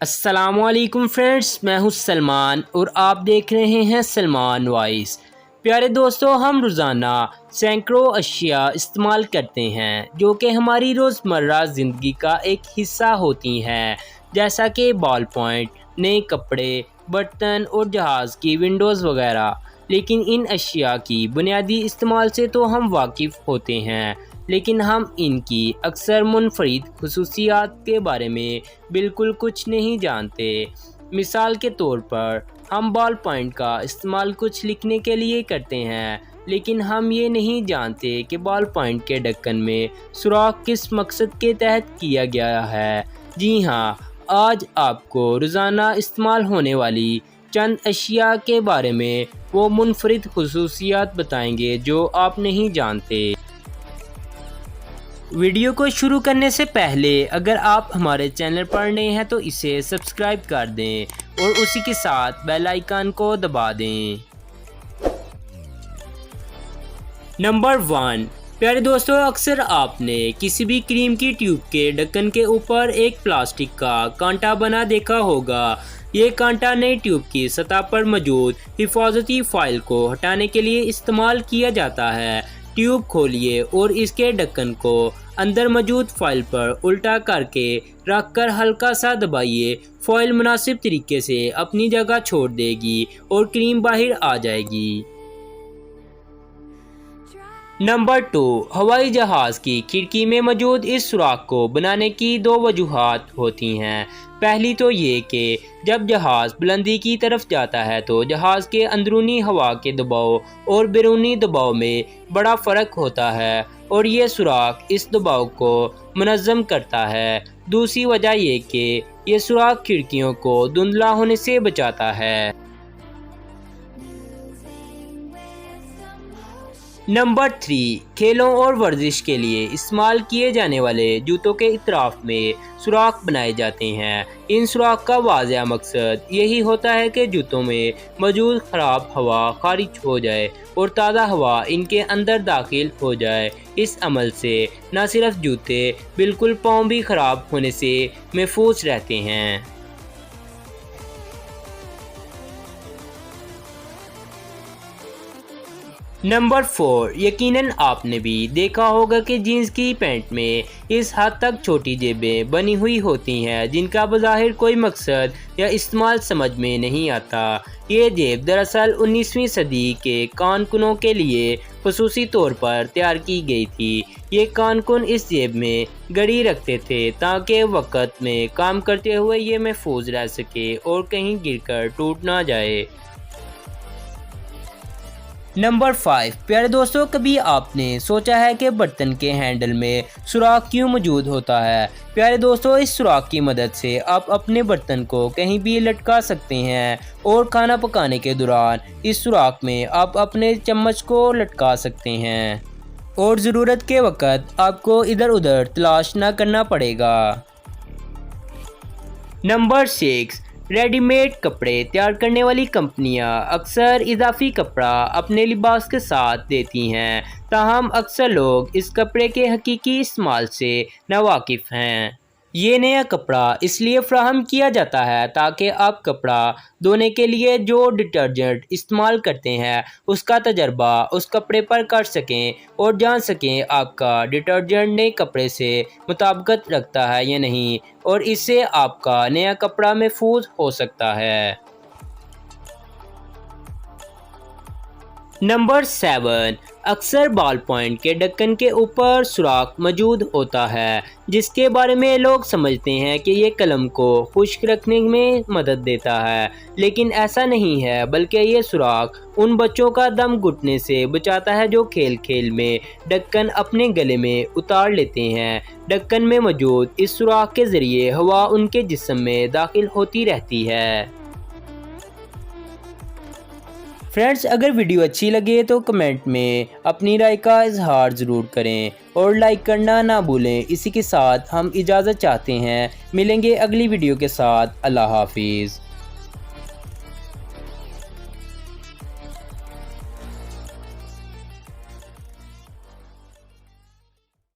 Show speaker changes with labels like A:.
A: السلام علیکم فرینڈس، میں ہوں سلمان اور آپ دیکھ رہے ہیں سلمان وائس۔ پیارے دوستو، ہم روزانہ سینکڑوں اشیاء استعمال کرتے ہیں جو کہ ہماری روزمرہ زندگی کا ایک حصہ ہوتی ہیں، جیسا کہ بال پوائنٹ، نئے کپڑے، برتن اور جہاز کی ونڈوز وغیرہ۔ لیکن ان اشیاء کی بنیادی استعمال سے تو ہم واقف ہوتے ہیں، لیکن ہم ان کی اکثر منفرد خصوصیات کے بارے میں بالکل کچھ نہیں جانتے۔ مثال کے طور پر ہم بال پوائنٹ کا استعمال کچھ لکھنے کے لیے کرتے ہیں، لیکن ہم یہ نہیں جانتے کہ بال پوائنٹ کے ڈھکن میں سوراخ کس مقصد کے تحت کیا گیا ہے۔ جی ہاں، آج آپ کو روزانہ استعمال ہونے والی چند اشیاء کے بارے میں وہ منفرد خصوصیات بتائیں گے جو آپ نہیں جانتے۔ ویڈیو کو شروع کرنے سے پہلے اگر آپ ہمارے چینل پر نئے ہیں تو اسے سبسکرائب کر دیں اور اسی کے ساتھ بیل آئیکن کو دبا دیں۔ نمبر 1، پیارے دوستو، اکثر آپ نے کسی بھی کریم کی ٹیوب کے ڈھکن کے اوپر ایک پلاسٹک کا کانٹا بنا دیکھا ہوگا۔ یہ کانٹا نئی ٹیوب کی سطح پر موجود حفاظتی فائل کو ہٹانے کے لیے استعمال کیا جاتا ہے۔ ٹیوب کھولیے اور اس کے ڈھکن کو اندر موجود فائل پر الٹا کر کے رکھ کر ہلکا سا دبائیے۔ فائل مناسب طریقے سے اپنی جگہ چھوڑ دے گی اور کریم باہر آ جائے گی۔ نمبر 2، ہوائی جہاز کی کھڑکی میں موجود اس سوراخ کو بنانے کی دو وجوہات ہوتی ہیں۔ پہلی تو یہ کہ جب جہاز بلندی کی طرف جاتا ہے تو جہاز کے اندرونی ہوا کے دباؤ اور بیرونی دباؤ میں بڑا فرق ہوتا ہے اور یہ سوراخ اس دباؤ کو منظم کرتا ہے۔ دوسری وجہ یہ کہ یہ سوراخ کھڑکیوں کو دھندلا ہونے سے بچاتا ہے۔ نمبر 3، کھیلوں اور ورزش کے لیے استعمال کیے جانے والے جوتوں کے اطراف میں سوراخ بنائے جاتے ہیں۔ ان سوراخ کا واضح مقصد یہی ہوتا ہے کہ جوتوں میں موجود خراب ہوا خارج ہو جائے اور تازہ ہوا ان کے اندر داخل ہو جائے۔ اس عمل سے نہ صرف جوتے بالکل پاؤں بھی خراب ہونے سے محفوظ رہتے ہیں۔ نمبر 4، یقیناً آپ نے بھی دیکھا ہوگا کہ جینز کی پینٹ میں اس حد تک چھوٹی جیبیں بنی ہوئی ہوتی ہیں جن کا بظاہر کوئی مقصد یا استعمال سمجھ میں نہیں آتا۔ یہ جیب دراصل 19ویں صدی کے کارکنوں کے لیے خصوصی طور پر تیار کی گئی تھی۔ یہ کارکن اس جیب میں گھڑی رکھتے تھے تاکہ وقت میں کام کرتے ہوئے یہ محفوظ رہ سکے اور کہیں گر کر ٹوٹ نہ جائے۔ نمبر 5، پیارے دوستو، کبھی آپ نے سوچا ہے کہ برتن کے ہینڈل میں سوراخ کیوں موجود ہوتا ہے؟ پیارے دوستو، اس سوراخ کی مدد سے آپ اپنے برتن کو کہیں بھی لٹکا سکتے ہیں اور کھانا پکانے کے دوران اس سوراخ میں آپ اپنے چمچ کو لٹکا سکتے ہیں اور ضرورت کے وقت آپ کو ادھر ادھر تلاش نہ کرنا پڑے گا۔ نمبر 6، ریڈی میڈ کپڑے تیار کرنے والی کمپنیاں اکثر اضافی کپڑا اپنے لباس کے ساتھ دیتی ہیں، تاہم اکثر لوگ اس کپڑے کے حقیقی استعمال سے ناواقف ہیں۔ یہ نیا کپڑا اس لیے فراہم کیا جاتا ہے تاکہ آپ کپڑا دھونے کے لیے جو ڈٹرجنٹ استعمال کرتے ہیں اس کا تجربہ اس کپڑے پر کر سکیں اور جان سکیں آپ کا ڈٹرجنٹ نئے کپڑے سے مطابقت رکھتا ہے یا نہیں، اور اس سے آپ کا نیا کپڑا محفوظ ہو سکتا ہے۔ نمبر 7، اکثر بال پوائنٹ کے ڈھکن کے اوپر سوراخ موجود ہوتا ہے جس کے بارے میں لوگ سمجھتے ہیں کہ یہ قلم کو خشک رکھنے میں مدد دیتا ہے، لیکن ایسا نہیں ہے، بلکہ یہ سوراخ ان بچوں کا دم گھٹنے سے بچاتا ہے جو کھیل کھیل میں ڈھکن اپنے گلے میں اتار لیتے ہیں۔ ڈھکن میں موجود اس سوراخ کے ذریعے ہوا ان کے جسم میں داخل ہوتی رہتی ہے۔ فرینڈز، اگر ویڈیو اچھی لگے تو کمنٹ میں اپنی رائے کا اظہار ضرور کریں اور لائک کرنا نہ بھولیں۔ اسی کے ساتھ ہم اجازت چاہتے ہیں، ملیں گے اگلی ویڈیو کے ساتھ۔ اللہ حافظ۔